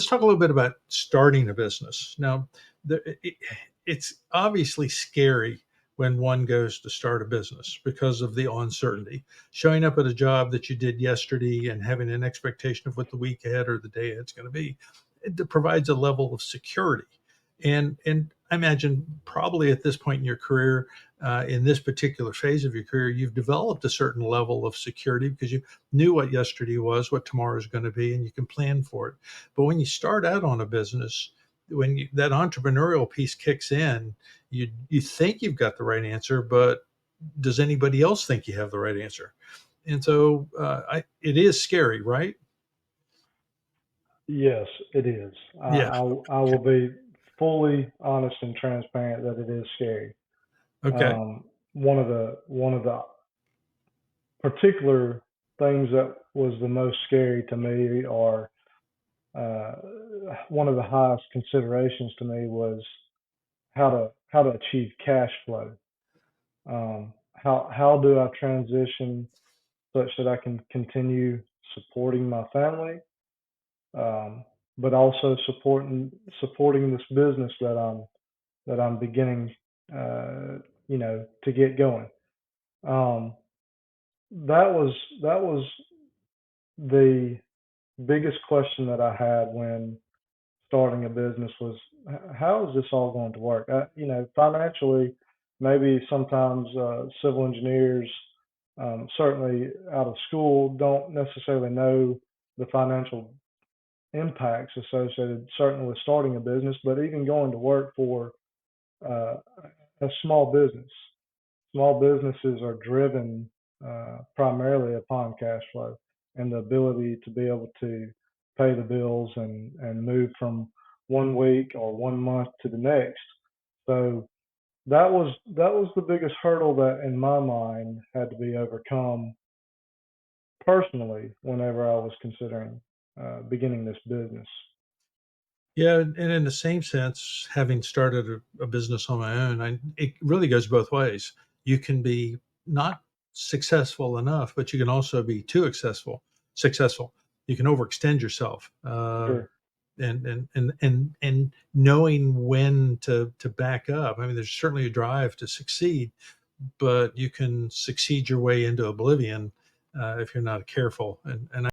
Let's talk a little bit about starting a business. Now, it's obviously scary when one goes to start a business because of the uncertainty. Showing up at a job that you did yesterday and having an expectation of what the week ahead or the day ahead is going to be, it provides a level of security. And I imagine probably at this point in your career, in this particular phase of your career, you've developed a certain level of security because you knew what yesterday was, what tomorrow is going to be, and you can plan for it. But when you start out on a business, that entrepreneurial piece kicks in, you think you've got the right answer, but does anybody else think you have the right answer? And so it is scary, right? Yes, it is. Yeah. I will be fully honest and transparent that it is scary. Okay. One of the particular things that was the most scary to me, or uh, one of the highest considerations to me, was how to achieve cash flow. How do I transition such that I can continue supporting my family, um, but also supporting this business that I'm beginning, uh, to get going. Um, that was the biggest question that I had when starting a business was, how is this all going to work? Financially, maybe sometimes civil engineers, certainly out of school, don't necessarily know the financial impacts associated, certainly with starting a business, but even going to work for uh, a small business. Small businesses are driven primarily upon cash flow and the ability to be able to pay the bills and move from one week or one month to the next. So that was the biggest hurdle that in my mind had to be overcome personally whenever I was considering beginning this business. Yeah, and in the same sense, having started a business on my own, it really goes both ways. You can be not successful enough, but you can also be too successful. Successful. You can overextend yourself, Sure. and knowing when to back up. I mean, there's certainly a drive to succeed, but you can succeed your way into oblivion if you're not careful. And